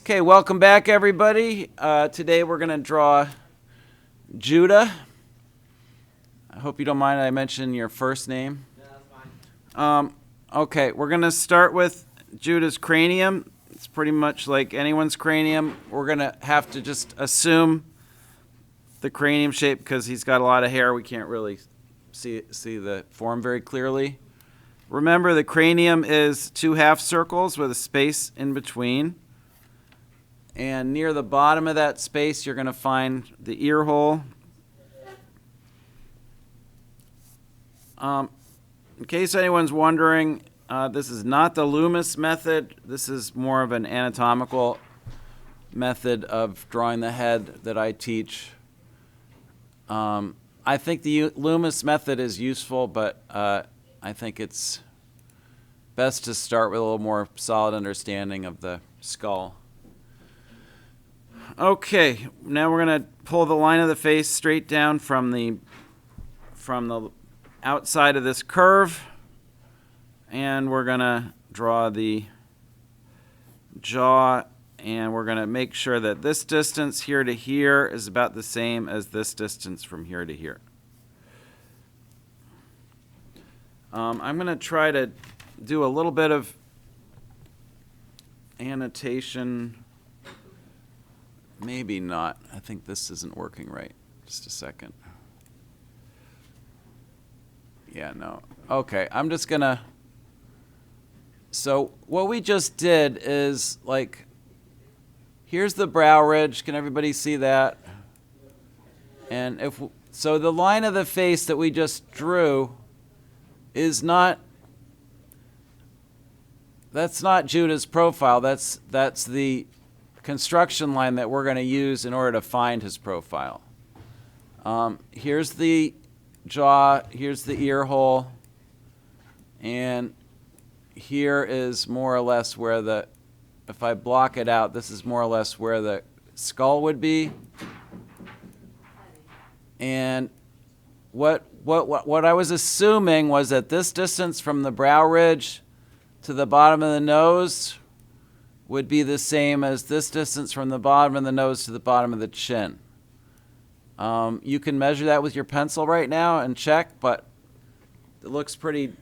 Okay, welcome back, everybody. Today we're going to draw Judah. I hope you don't mind I mention your first name. Yeah, that's fine. Okay, we're going to start with Judah's cranium. It's pretty much like anyone's cranium. We're going to have to just assume the cranium shape because he's got a lot of hair. We can't really see the form very clearly. Remember, the cranium is two half circles with a space in between. And near the bottom of that space, you're going to find the ear hole. In case anyone's wondering, this is not the Loomis method. This is more of an anatomical method of drawing the head that I teach. I think the Loomis method is useful, but I think it's best to start with a little more solid understanding of the skull. Okay, now we're going to pull the line of the face straight down from the outside of this curve, and we're going to draw the jaw, and we're going to make sure that this distance here to here is about the same as this distance from here to here. I'm going to try to do a little bit of annotation. Maybe not. I think this isn't working right. Just a second. Yeah, no. Okay, I'm just gonna. So what we just did is like, here's the brow ridge. Can everybody see that? And so the line of the face that we just drew is not. That's not Judah's profile. That's the construction line that we're going to use in order to find his profile. Here's the jaw, here's the ear hole, and here is more or less where if I block it out, this is more or less where the skull would be. And what I was assuming was that this distance from the brow ridge to the bottom of the nose would be the same as this distance from the bottom of the nose to the bottom of the chin. You can measure that with your pencil right now and check, but it looks pretty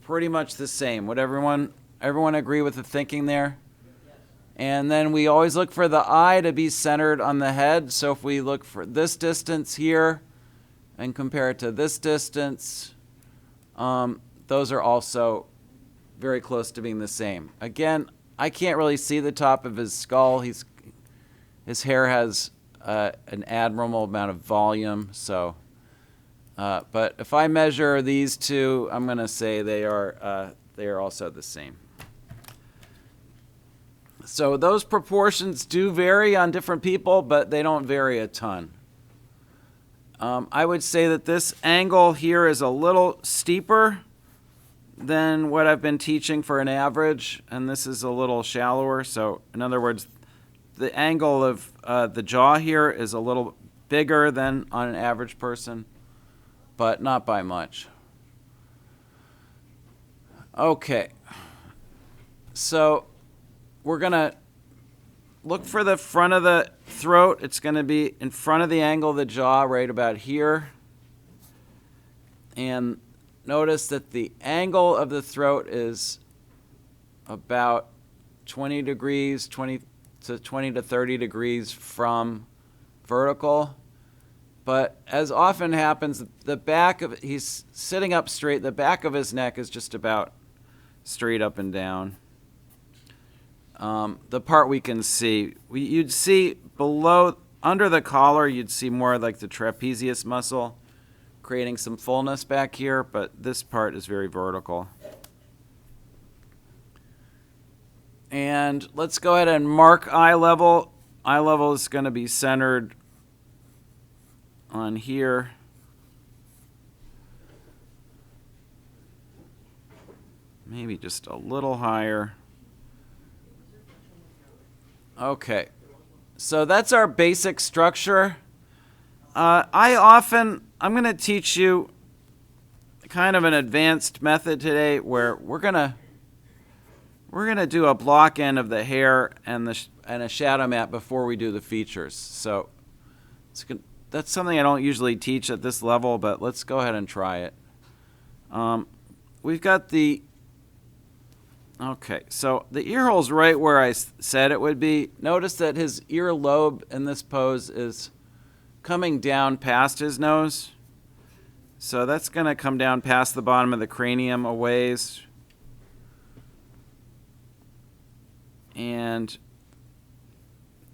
much the same. Would everyone agree with the thinking there? Yes. And then we always look for the eye to be centered on the head. So if we look for this distance here and compare it to this distance, those are also very close to being the same. Again, I can't really see the top of his skull. His hair has an admirable amount of volume. So, but if I measure these two, I'm going to say they are also the same. So those proportions do vary on different people, but they don't vary a ton. I would say that this angle here is a little steeper than what I've been teaching for an average, and this is a little shallower. So in other words, the angle of the jaw here is a little bigger than on an average person, but not by much. Okay, so we're going to look for the front of the throat. It's going to be in front of the angle of the jaw, right about here. And notice that the angle of the throat is about 20 to 30 degrees from vertical. But as often happens, he's sitting up straight. The back of his neck is just about straight up and down. The part we can see, you'd see under the collar, you'd see more like the trapezius muscle, creating some fullness back here, but this part is very vertical. And let's go ahead and mark eye level. Eye level is going to be centered on here. Maybe just a little higher. Okay, so that's our basic structure. I'm going to teach you kind of an advanced method today where we're going we're going to do a block in of the hair and a shadow map before we do the features. So that's something I don't usually teach at this level, but let's go ahead and try it. We've got okay, so the ear hole's right where I said it would be. Notice that his ear lobe in this pose is coming down past his nose. So that's going to come down past the bottom of the cranium a ways. And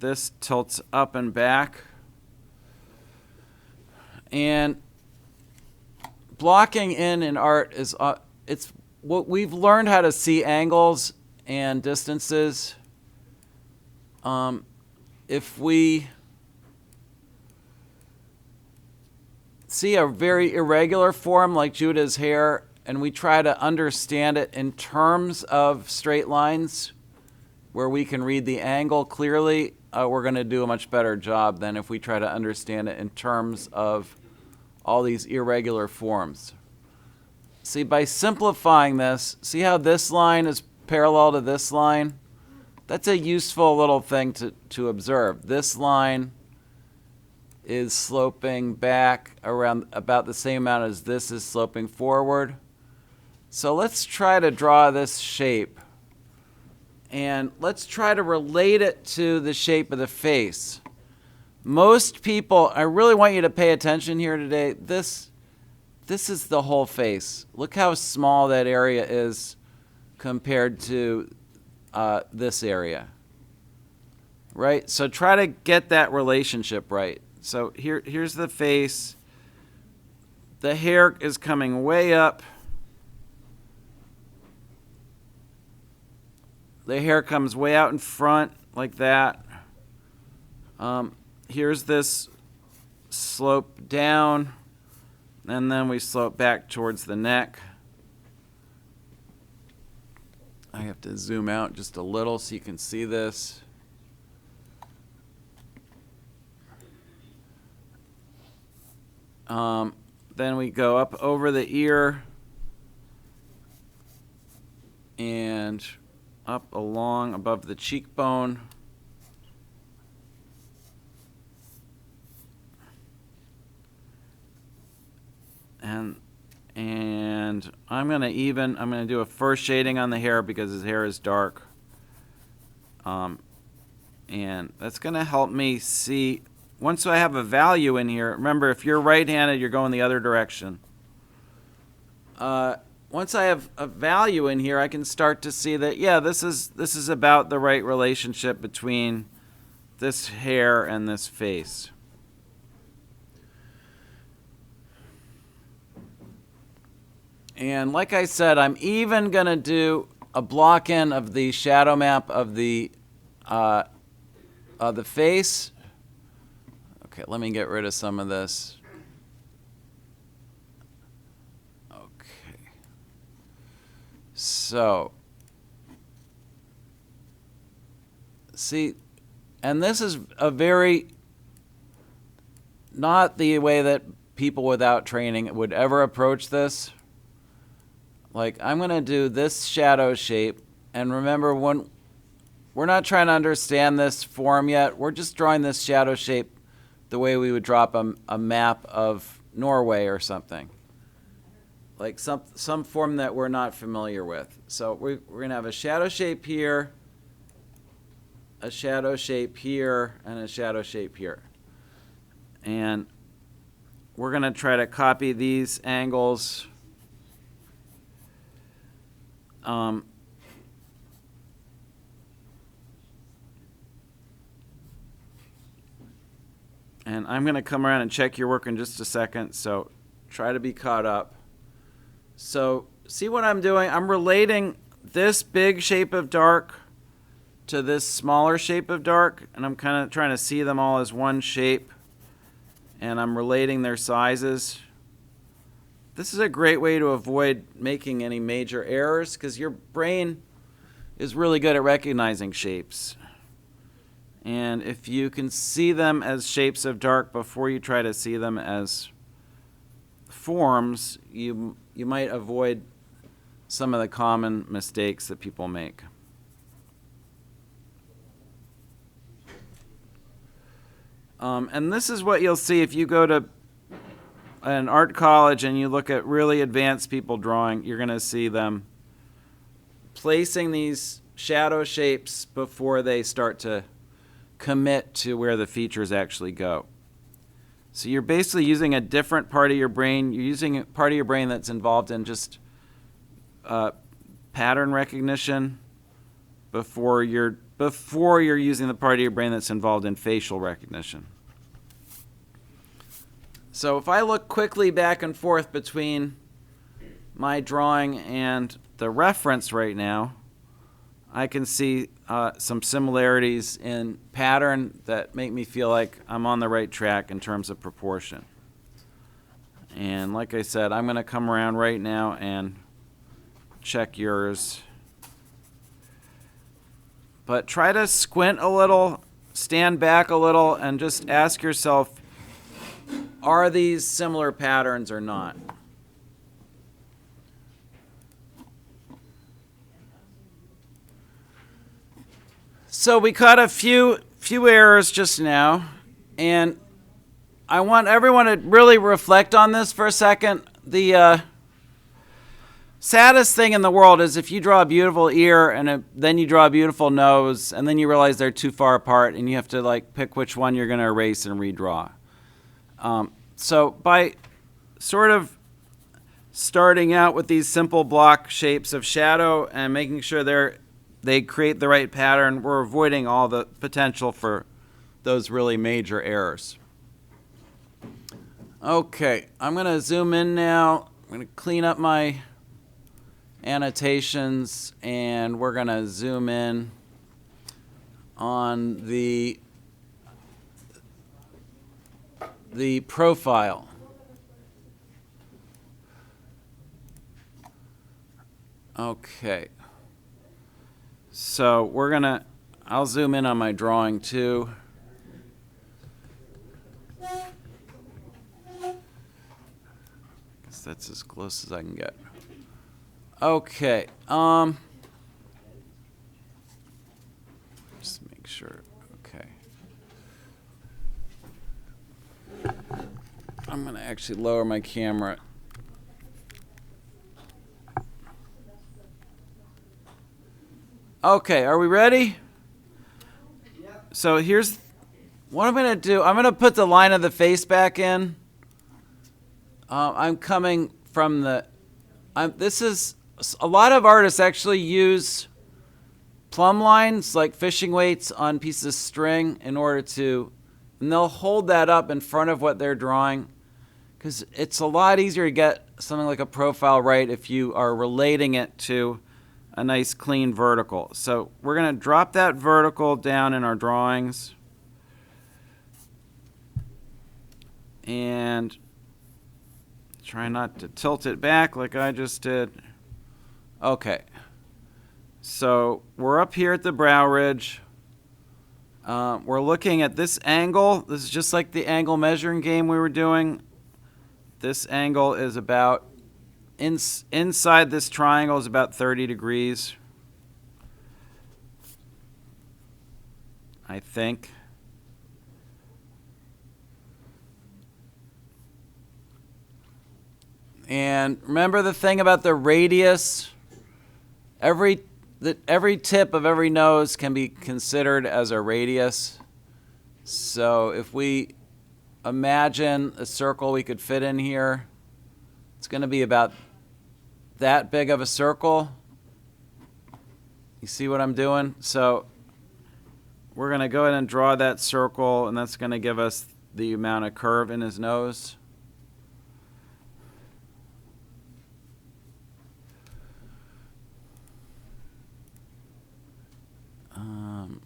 this tilts up and back. And blocking in art is it's what we've learned how to see angles and distances. If we see a very irregular form like Judah's hair and we try to understand it in terms of straight lines where we can read the angle clearly, we're going to do a much better job than if we try to understand it in terms of all these irregular forms. See, by simplifying this, see how this line is parallel to this line? That's a useful little thing to observe. This line is sloping back around about the same amount as this is sloping forward. So let's try to draw this shape. And let's try to relate it to the shape of the face. Most people, I really want you to pay attention here today. This is the whole face. Look how small that area is compared to this area. Right? So try to get that relationship right. So here's the face. The hair is coming way up. The hair comes way out in front like that. Here's this slope down, and then we slope back towards the neck. I have to zoom out just a little so you can see this. Then we go up over the ear and up along above the cheekbone. And I'm going to do a first shading on the hair because his hair is dark. And that's going to help me see, once I have a value in here, remember if you're right-handed, you're going the other direction. Once I have a value in here, I can start to see that, yeah, this is about the right relationship between this hair and this face. And like I said, I'm even going to do a block in of the shadow map of the face. Okay, let me get rid of some of this. Okay. So, see, and this is a very, not the way that people without training would ever approach this. Like, I'm going to do this shadow shape, and remember, when we're not trying to understand this form yet, we're just drawing this shadow shape the way we would drop a map of Norway or something. Like some form that we're not familiar with. So we're going to have a shadow shape here, a shadow shape here, and a shadow shape here. And we're going to try to copy these angles. And I'm going to come around and check your work in just a second, so try to be caught up. So see what I'm doing? I'm relating this big shape of dark to this smaller shape of dark, and I'm kind of trying to see them all as one shape, and I'm relating their sizes. This is a great way to avoid making any major errors because your brain is really good at recognizing shapes. And if you can see them as shapes of dark before you try to see them as forms, you might avoid some of the common mistakes that people make. And this is what you'll see if you go to an art college and you look at really advanced people drawing. You're going to see them placing these shadow shapes before they start to commit to where the features actually go. So you're basically using a different part of your brain. You're using a part of your brain that's involved in just pattern recognition before you're using the part of your brain that's involved in facial recognition. So if I look quickly back and forth between my drawing and the reference right now, I can see some similarities in pattern that make me feel like I'm on the right track in terms of proportion. And like I said, I'm going to come around right now and check yours. But try to squint a little, stand back a little, and just ask yourself, are these similar patterns or not? So we caught a few errors just now, and I want everyone to really reflect on this for a second. The saddest thing in the world is if you draw a beautiful ear and then you draw a beautiful nose, and then you realize they're too far apart, and you have to like pick which one you're going to erase and redraw. So by sort of starting out with these simple block shapes of shadow and making sure they create the right pattern, we're avoiding all the potential for those really major errors. Okay, I'm going to zoom in now. I'm going to clean up my annotations, and we're going to zoom in on the profile. Okay. So I'll zoom in on my drawing too. Guess that's as close as I can get. Okay. Just make sure. Okay. I'm going to actually lower my camera. Okay, are we ready? Yep. So here's what I'm going to do. I'm going to put the line of the face back in. I'm coming from this is, a lot of artists actually use plumb lines like fishing weights on pieces of string in order to, and they'll hold that up in front of what they're drawing, because it's a lot easier to get something like a profile right if you are relating it to a nice clean vertical. So we're going to drop that vertical down in our drawings. And try not to tilt it back like I just did. Okay. So we're up here at the brow ridge. We're looking at this angle. This is just like the angle measuring game we were doing. This angle is about, inside this triangle is about 30 degrees, I think. And remember the thing about the radius? Every tip of every nose can be considered as a radius. So if we imagine a circle we could fit in here, it's going to be about that big of a circle. You see what I'm doing? So we're going to go ahead and draw that circle, and that's going to give us the amount of curve in his nose.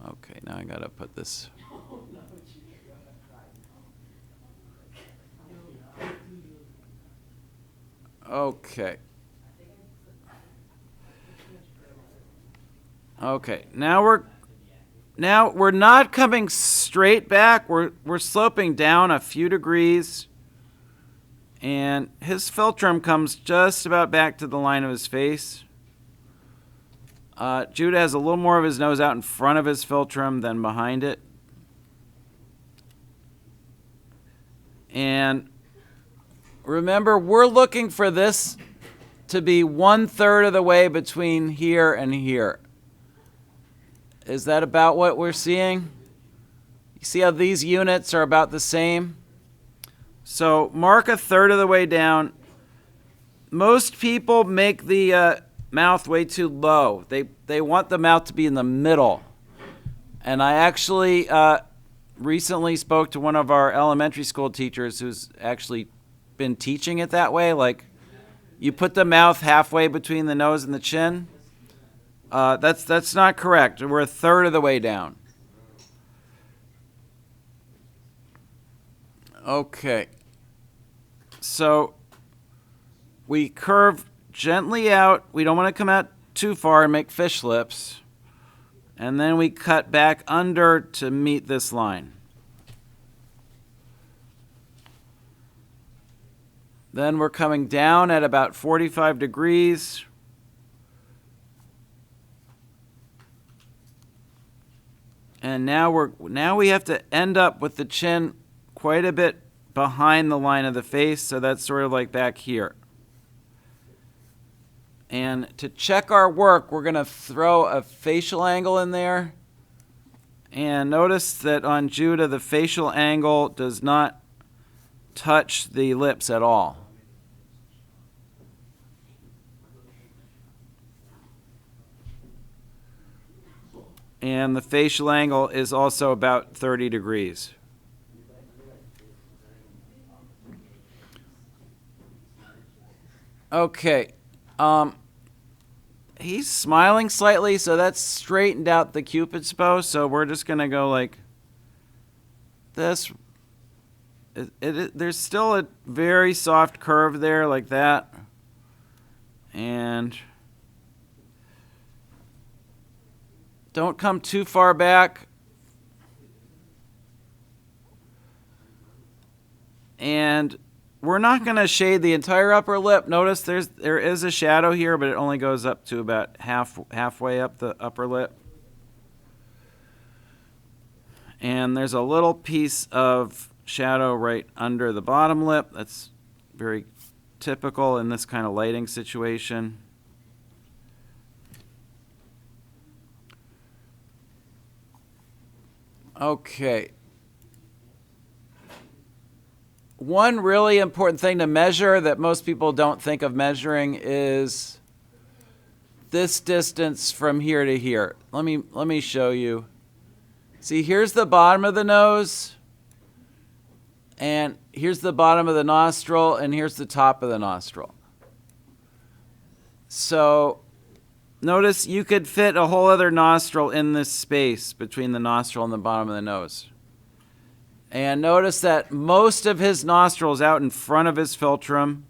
Okay, now I got to put this. Okay. Okay, now we're not coming straight back. We're sloping down a few degrees, and his philtrum comes just about back to the line of his face. Judah has a little more of his nose out in front of his philtrum than behind it. And remember, we're looking for this to be 1/3 of the way between here and here. Is that about what we're seeing? You see how these units are about the same? So mark 1/3 of the way down. Most people make the mouth way too low. They want the mouth to be in the middle. And I actually recently spoke to one of our elementary school teachers who's actually been teaching it that way. Like, you put the mouth halfway between the nose and the chin. That's not correct. We're 1/3 of the way down. Okay. So we curve gently out. We don't want to come out too far and make fish lips. And then we cut back under to meet this line. Then we're coming down at about 45 degrees. And now we have to end up with the chin quite a bit behind the line of the face, so that's sort of like back here. And to check our work, we're going to throw a facial angle in there. And notice that on Judah, the facial angle does not touch the lips at all. And the facial angle is also about 30 degrees. Okay. He's smiling slightly, so that's straightened out the Cupid's bow. So we're just going to go like this. There's still a very soft curve there, like that. And don't come too far back. And we're not going to shade the entire upper lip. Notice there is a shadow here, but it only goes up to about halfway up the upper lip. And there's a little piece of shadow right under the bottom lip. That's very typical in this kind of lighting situation. Okay. One really important thing to measure that most people don't think of measuring is this distance from here to here. Let me show you. See, here's the bottom of the nose, and here's the bottom of the nostril, and here's the top of the nostril. So notice you could fit a whole other nostril in this space between the nostril and the bottom of the nose. And notice that most of his nostril is out in front of his philtrum,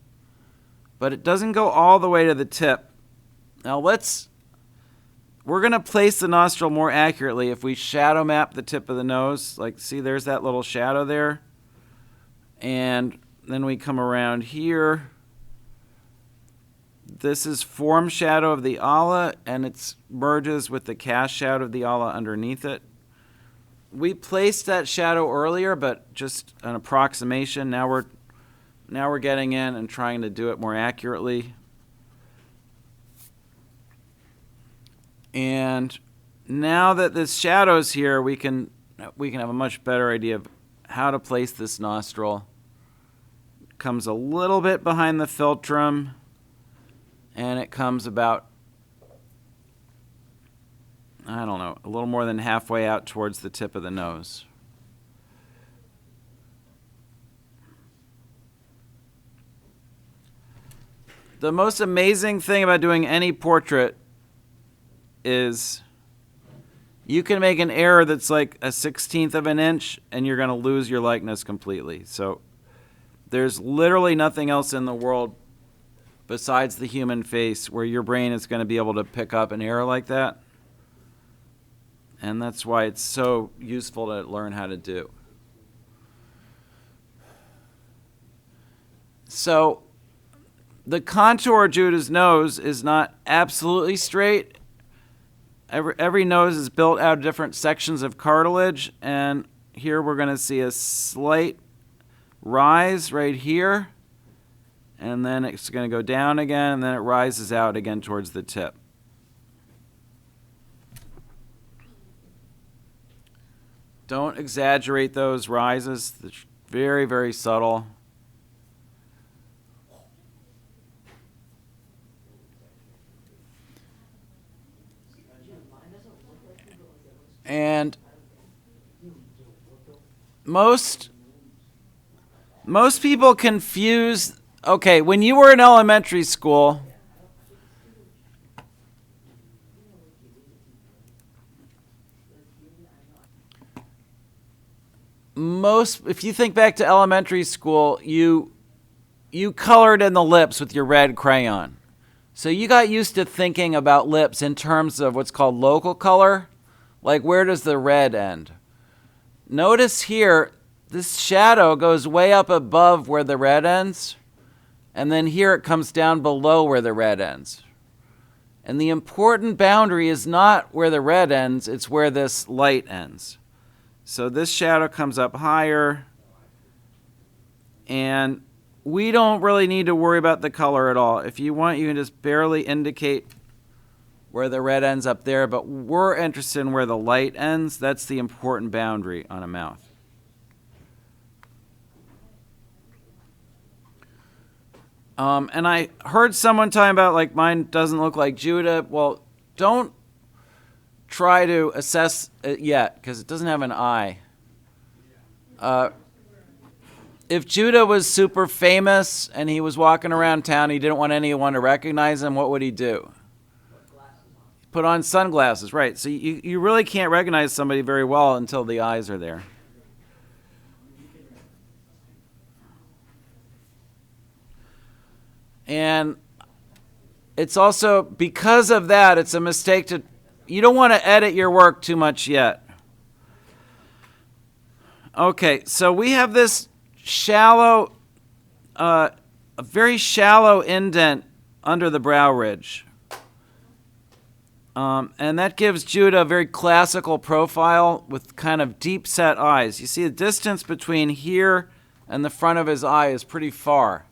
but it doesn't go all the way to the tip. Now we're going to place the nostril more accurately if we shadow map the tip of the nose. Like, see, there's that little shadow there. And then we come around here. This is form shadow of the ala, and it merges with the cast shadow of the ala underneath it. We placed that shadow earlier, but just an approximation. Now we're getting in and trying to do it more accurately. And now that this shadow's here, we can have a much better idea of how to place this nostril. It comes a little bit behind the philtrum, and it comes about, I don't know, a little more than halfway out towards the tip of the nose. The most amazing thing about doing any portrait is you can make an error that's like a 1/16 of an inch, and you're going to lose your likeness completely. So there's literally nothing else in the world besides the human face where your brain is going to be able to pick up an error like that. And that's why it's so useful to learn how to do. So the contour of Judah's nose is not absolutely straight. Every nose is built out of different sections of cartilage, and here we're going to see a slight rise right here, and then it's going to go down again, and then it rises out again towards the tip. Don't exaggerate those rises. They're very, very subtle. And most people confuse, okay, when you were in elementary school, if you think back to elementary school, you colored in the lips with your red crayon. So you got used to thinking about lips in terms of what's called local color, like where does the red end? Notice here, this shadow goes way up above where the red ends, and then here it comes down below where the red ends. And the important boundary is not where the red ends, it's where this light ends. So this shadow comes up higher, and we don't really need to worry about the color at all. If you want, you can just barely indicate where the red ends up there, but we're interested in where the light ends. That's the important boundary on a mouth. And I heard someone talking about, like, mine doesn't look like Judah. Well, don't try to assess it yet, because it doesn't have an eye. If Judah was super famous and he was walking around town, he didn't want anyone to recognize him, what would he do? Put on sunglasses, right. So you really can't recognize somebody very well until the eyes are there. And it's also, because of that, it's a mistake to, you don't want to edit your work too much yet. Okay, so we have this shallow, a very shallow indent under the brow ridge. And that gives Judah a very classical profile with kind of deep set eyes. You see the distance between here and the front of his eye is pretty far.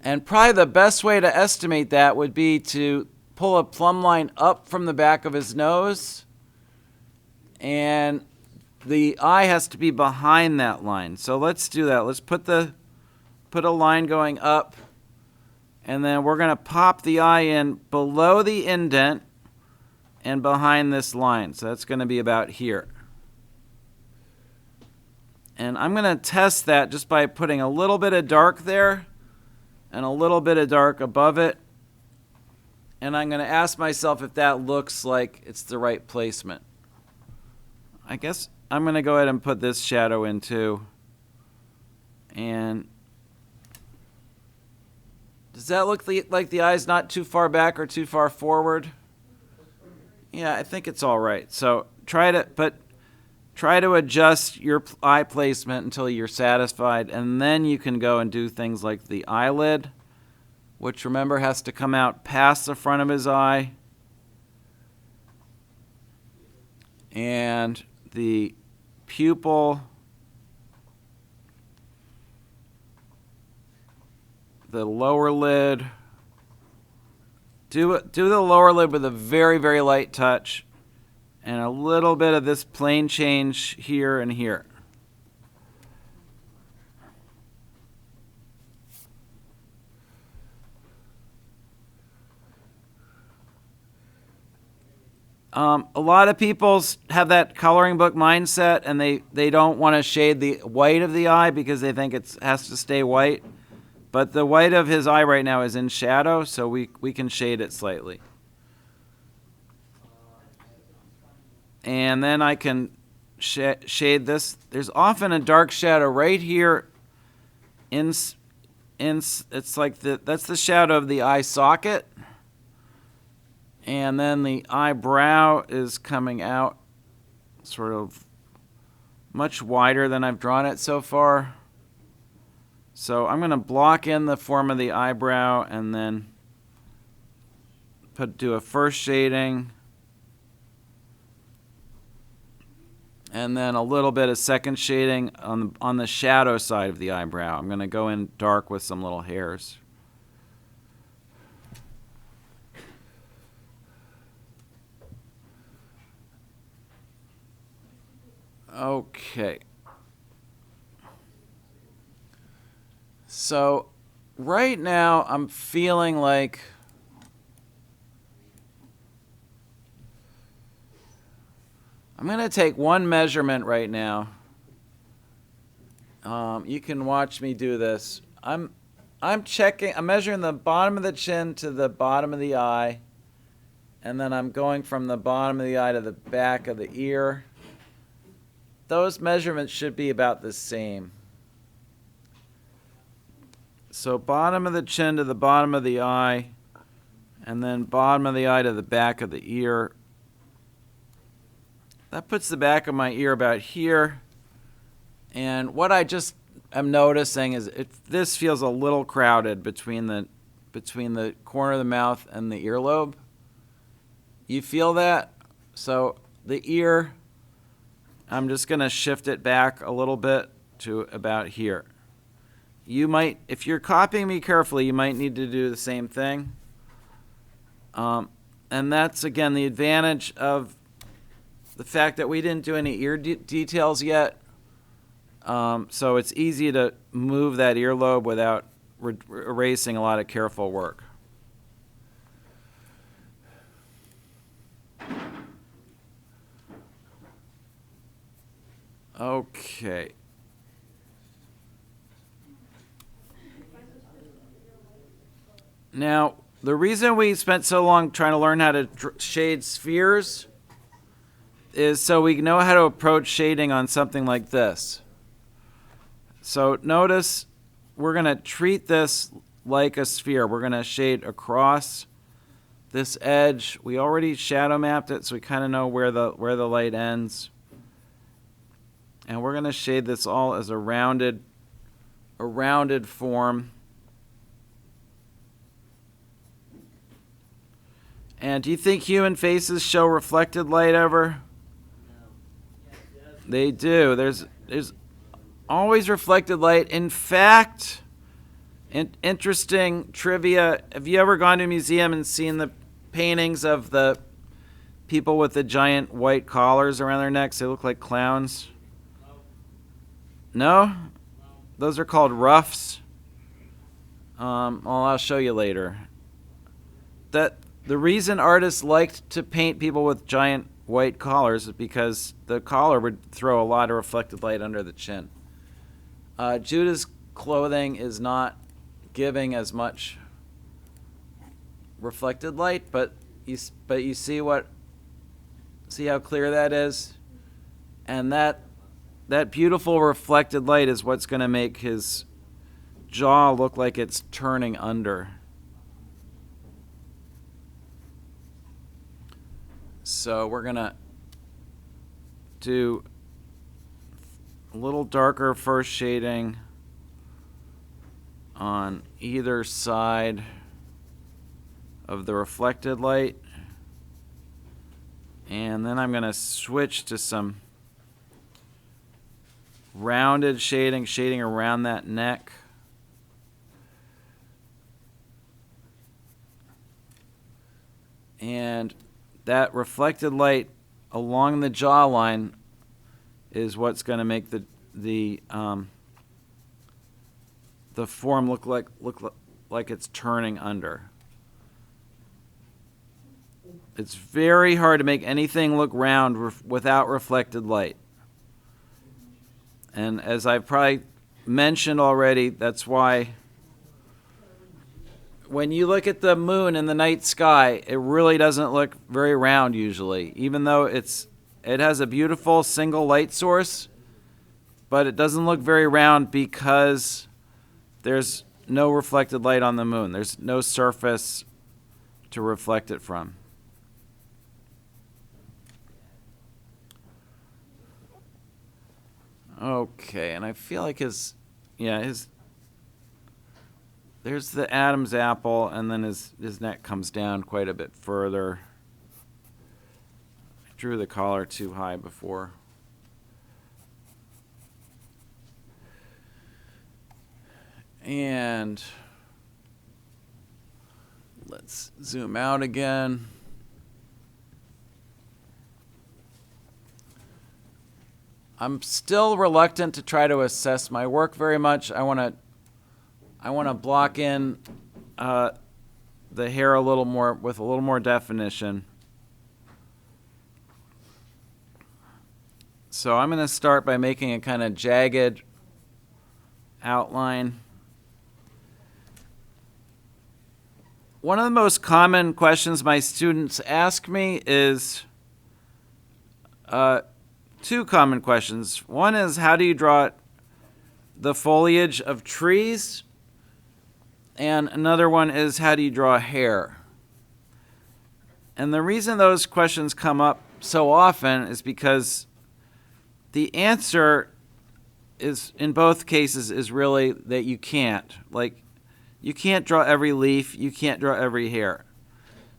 And probably the best way to estimate that would be to pull a plumb line up from the back of his nose, and the eye has to be behind that line. So let's do that. Let's put a line going up, and then we're going to pop the eye in below the indent and behind this line. So that's going to be about here. And I'm going to test that just by putting a little bit of dark there and a little bit of dark above it. And I'm going to ask myself if that looks like it's the right placement. I guess I'm going to go ahead and put this shadow in too. And does that look like the eye's not too far back or too far forward? Yeah, I think it's all right. So try to adjust your eye placement until you're satisfied, and then you can go and do things like the eyelid, which, remember, has to come out past the front of his eye, and the pupil, the lower lid. Do the lower lid with a very, very light touch, and a little bit of this plane change here and here. A lot of people have that coloring book mindset, and they don't want to shade the white of the eye because they think it has to stay white. But the white of his eye right now is in shadow, so we can shade it slightly. And then I can shade this. There's often a dark shadow right here. It's like that's the shadow of the eye socket. And then the eyebrow is coming out sort of much wider than I've drawn it so far. So I'm going to block in the form of the eyebrow and then do a first shading. And then a little bit of second shading on the shadow side of the eyebrow. I'm going to go in dark with some little hairs. Okay. So right now I'm feeling like I'm going to take one measurement right now. You can watch me do this. I'm measuring the bottom of the chin to the bottom of the eye, and then I'm going from the bottom of the eye to the back of the ear. Those measurements should be about the same. So bottom of the chin to the bottom of the eye, and then bottom of the eye to the back of the ear. That puts the back of my ear about here. And what I just am noticing is this feels a little crowded between the corner of the mouth and the earlobe. You feel that? So the ear, I'm just going to shift it back a little bit to about here. You might, if you're copying me carefully, you might need to do the same thing. And that's, again, the advantage of the fact that we didn't do any ear details yet. So it's easy to move that earlobe without erasing a lot of careful work. Okay. Now, the reason we spent so long trying to learn how to shade spheres is so we know how to approach shading on something like this. So notice we're going to treat this like a sphere. We're going to shade across this edge. We already shadow mapped it, so we kind of know where the light ends. And we're going to shade this all as a rounded form. And do you think human faces show reflected light ever? They do. There's always reflected light. In fact, interesting trivia. Have you ever gone to a museum and seen the paintings of the people with the giant white collars around their necks? They look like clowns. No? Those are called ruffs. Well, I'll show you later. The reason artists liked to paint people with giant white collars is because the collar would throw a lot of reflected light under the chin. Judah's clothing is not giving as much reflected light, but you see how clear that is? And that beautiful reflected light is what's going to make his jaw look like it's turning under. So we're going to do a little darker first shading on either side of the reflected light. And then I'm going to switch to some rounded shading around that neck. And that reflected light along the jawline is what's going to make the form look like it's turning under. It's very hard to make anything look round without reflected light. And as I've probably mentioned already, that's why when you look at the moon in the night sky, it really doesn't look very round usually, even though it has a beautiful single light source, but it doesn't look very round because there's no reflected light on the moon. There's no surface to reflect it from. Okay, and I feel like there's the Adam's apple, and then his neck comes down quite a bit further. I drew the collar too high before. And let's zoom out again. I'm still reluctant to try to assess my work very much. I want to block in the hair a little more with a little more definition. So I'm going to start by making a kind of jagged outline. One of the most common questions my students ask me is two common questions. One is, how do you draw the foliage of trees? And another one is, how do you draw hair? And the reason those questions come up so often is because the answer is, in both cases, is really that you can't. Like, you can't draw every leaf, you can't draw every hair.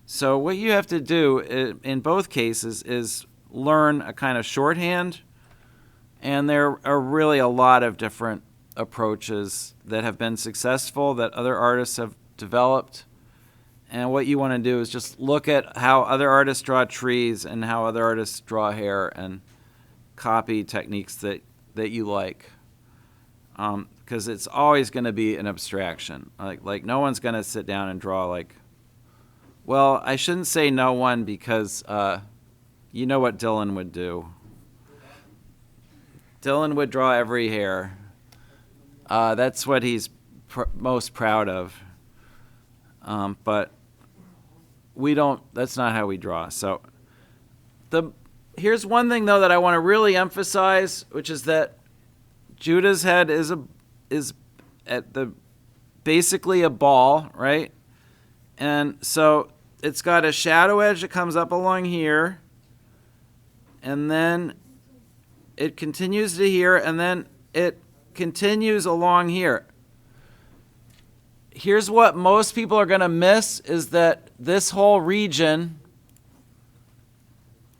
So what you have to do in both cases is learn a kind of shorthand, and there are really a lot of different approaches that have been successful that other artists have developed. And what you want to do is just look at how other artists draw trees and how other artists draw hair and copy techniques that you like. Because it's always going to be an abstraction. Like no one's going to sit down and draw like, well, I shouldn't say no one because you know what Dylan would do. Dylan would draw every hair. That's what he's most proud of. But we don't, that's not how we draw. So here's one thing though that I want to really emphasize, which is that Judah's head is at the basically a ball, right? And so it's got a shadow edge that comes up along here, and then it continues to here, and then it continues along here. Here's what most people are going to miss is that this whole region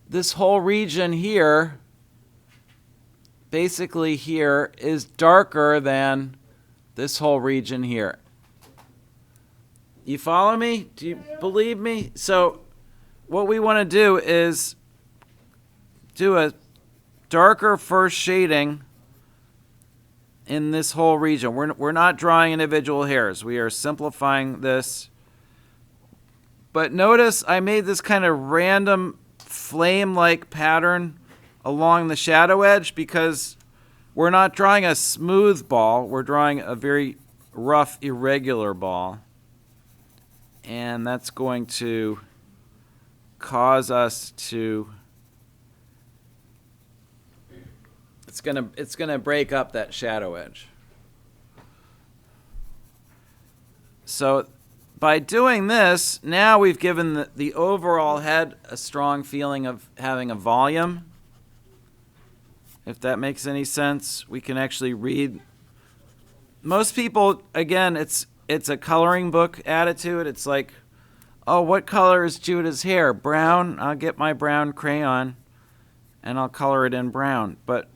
here, basically here, is darker than this whole region here. You follow me? Do you believe me? So what we want to do is do a darker first shading in this whole region. We're not drawing individual hairs. We are simplifying this. But notice I made this kind of random flame-like pattern along the shadow edge because we're not drawing a smooth ball. We're drawing a very rough, irregular ball. And that's going to cause us to, it's gonna break up that shadow edge. So by doing this, now we've given the overall head a strong feeling of having a volume. If that makes any sense, we can actually read. Most people, again, it's a coloring book attitude. It's like, oh, what color is Judah's hair? Brown? I'll get my brown crayon and I'll color it in brown. But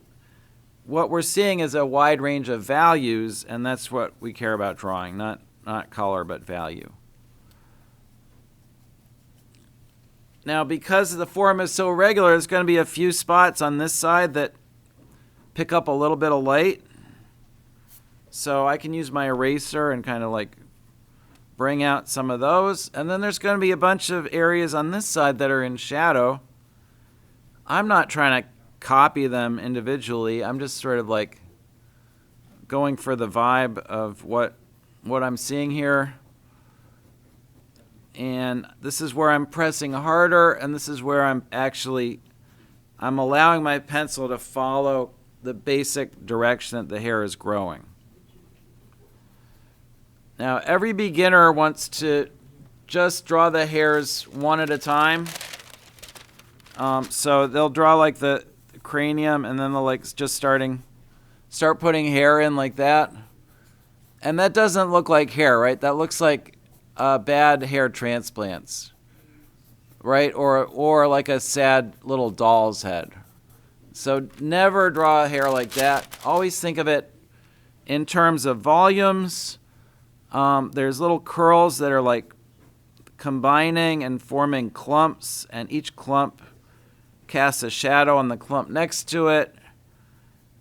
what we're seeing is a wide range of values, and that's what we care about drawing, not color, but value. Now, because the form is so regular, there's going to be a few spots on this side that pick up a little bit of light. So I can use my eraser and kind of like bring out some of those. And then there's going to be a bunch of areas on this side that are in shadow. I'm not trying to copy them individually. I'm just sort of like going for the vibe of what I'm seeing here. And this is where I'm pressing harder, and this is where I'm allowing my pencil to follow the basic direction that the hair is growing. Now, every beginner wants to just draw the hairs one at a time. So they'll draw like the cranium, and then they'll like just start putting hair in like that. And that doesn't look like hair, right? That looks like bad hair transplants, right? Or like a sad little doll's head. So never draw hair like that. Always think of it in terms of volumes There's little curls that are like combining and forming clumps, and each clump casts a shadow on the clump next to it,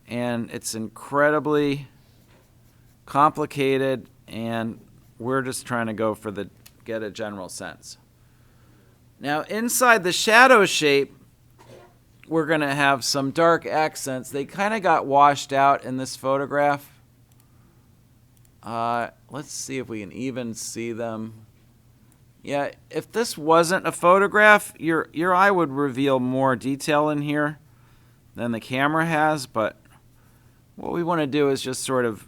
and it's incredibly complicated, and we're just trying to go for get a general sense. Now, inside the shadow shape, we're going to have some dark accents. They kind of got washed out in this photograph. Let's see if we can even see them. Yeah, if this wasn't a photograph, your eye would reveal more detail in here than the camera has, but what we want to do is just sort of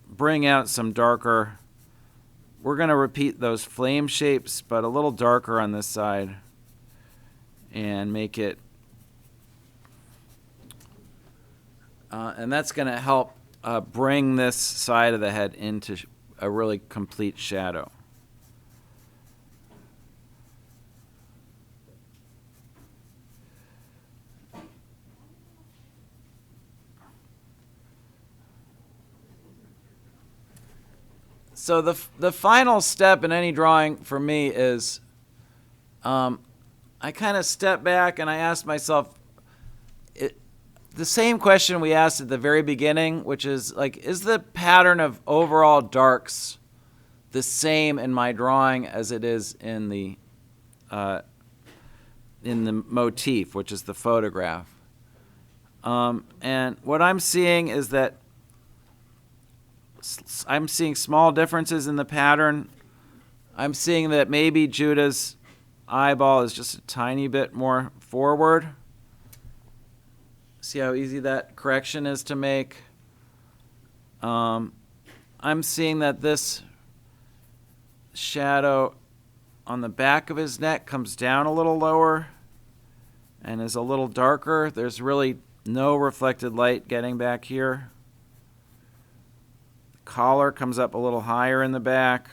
bring out some darker. We're going to repeat those flame shapes, but a little darker on this side, and make it, and that's going to help bring this side of the head into a really complete shadow. So the final step in any drawing for me is I kind of step back and I ask myself the same question we asked at the very beginning, which is like, is the pattern of overall darks the same in my drawing as it is in the motif, which is the photograph? And what I'm seeing is that I'm seeing small differences in the pattern. I'm seeing that maybe Judah's eyeball is just a tiny bit more forward. See how easy that correction is to make? I'm seeing that this shadow on the back of his neck comes down a little lower and is a little darker. There's really no reflected light getting back here. The collar comes up a little higher in the back.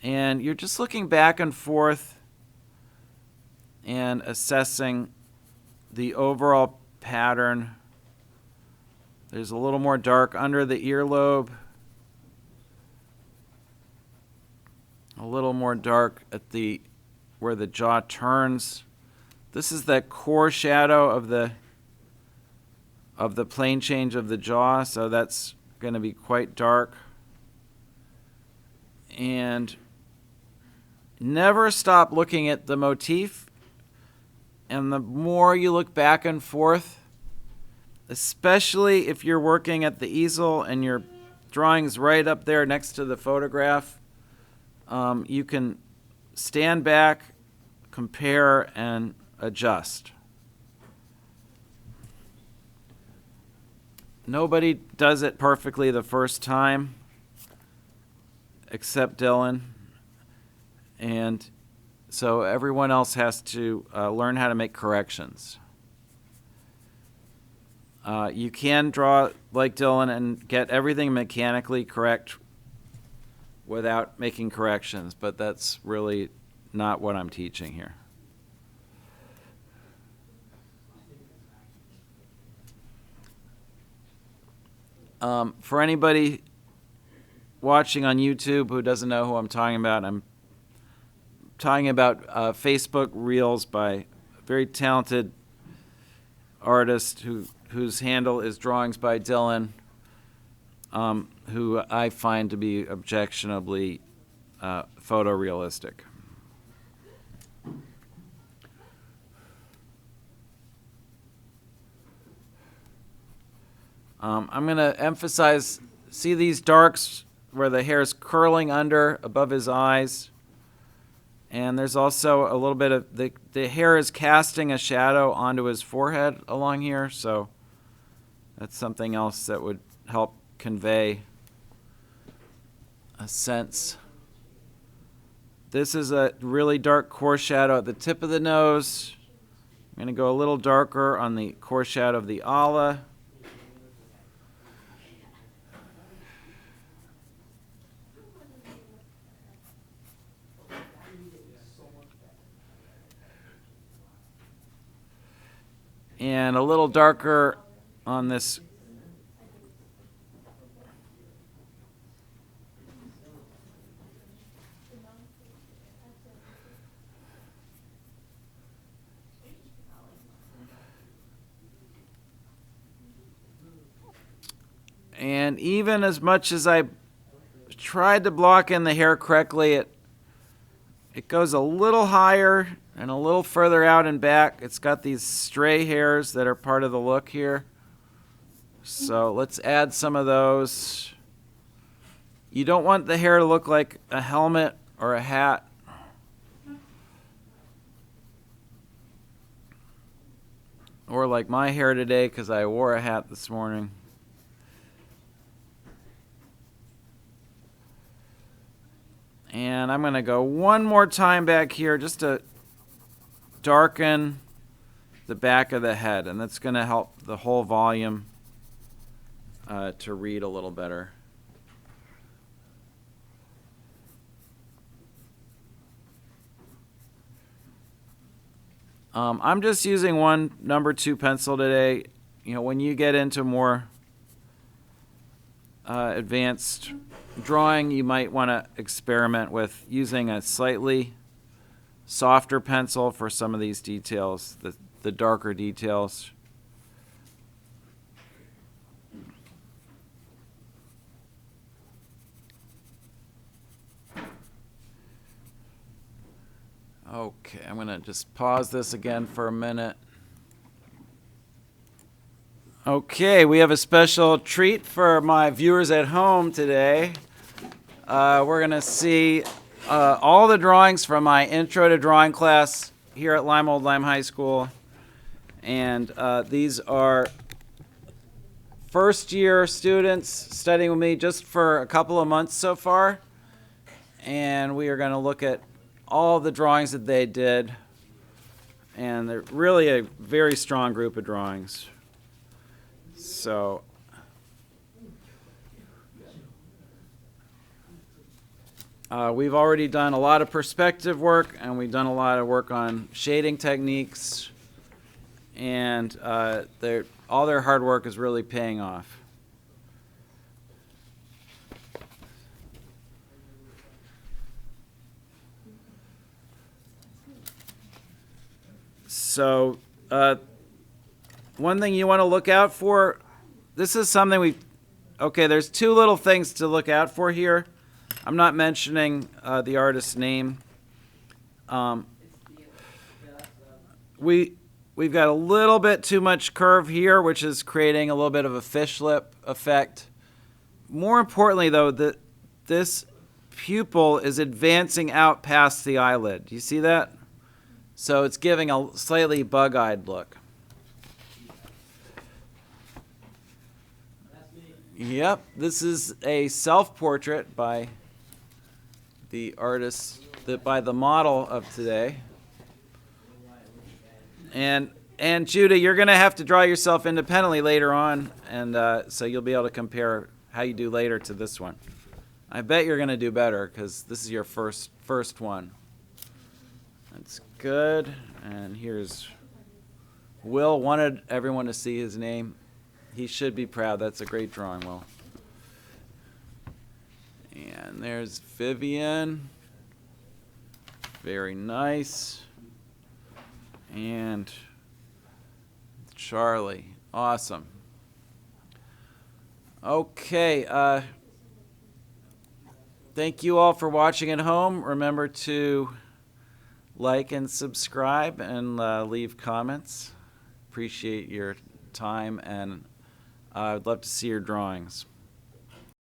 And you're just looking back and forth and assessing the overall pattern. There's a little more dark under the earlobe, a little more dark at where the jaw turns. This is the core shadow of the plane change of the jaw, so that's going to be quite dark. And never stop looking at the motif. And the more you look back and forth, especially if you're working at the easel and your drawing's right up there next to the photograph, you can stand back, compare, and adjust. Nobody does it perfectly the first time, except Dylan. And so everyone else has to learn how to make corrections. You can draw like Dylan and get everything mechanically correct without making corrections, but that's really not what I'm teaching here. For anybody watching on YouTube who doesn't know who I'm talking about, I'm talking about Facebook Reels by a very talented artist whose handle is Drawings by Dylan, who I find to be objectionably photorealistic. I'm going to emphasize, see these darks where the hair is curling under above his eyes. And there's also a little bit of, the hair is casting a shadow onto his forehead along here, so that's something else that would help convey a sense. This is a really dark core shadow at the tip of the nose. I'm going to go a little darker on the core shadow of the ala. And a little darker on this And even as much as I tried to block in the hair correctly, it goes a little higher and a little further out and back. It's got these stray hairs that are part of the look here. So let's add some of those. You don't want the hair to look like a helmet or a hat. Or like my hair today because I wore a hat this morning. And I'm going to go one more time back here just to darken the back of the head. And that's going to help the whole volume to read a little better. I'm just using one number 2 pencil today. You know, when you get into more advanced drawing, you might want to experiment with using a slightly softer pencil for some of these details, the darker details. Okay, I'm going to just pause this again for a minute. Okay, we have a special treat for my viewers at home today. We're going to see all the drawings from my Intro to Drawing class here at Lime Old Lime High School. And these are first-year students studying with me just for a couple of months so far. And we are going to look at all the drawings that they did. And they're really a very strong group of drawings. So we've already done a lot of perspective work, and we've done a lot of work on shading techniques, and all their hard work is really paying off. So one thing you want to look out for, this is something okay, there's 2 little things to look out for here. I'm not mentioning the artist's name. We've got a little bit too much curve here, which is creating a little bit of a fish lip effect. More importantly, though, this pupil is advancing out past the eyelid. Do you see that? So it's giving a slightly bug-eyed look. Yep, this is a self-portrait by the artist, by the model of today. And Judah, you're going to have to draw yourself independently later on, and so you'll be able to compare how you do later to this one. I bet you're going to do better because this is your first one. That's good. And here's Will. Wanted everyone to see his name. He should be proud. That's a great drawing, Will. And there's Vivian. Very nice. And Charlie. Awesome. Okay. Thank you all for watching at home. Remember to like and subscribe and leave comments. Appreciate your time, and I'd love to see your drawings.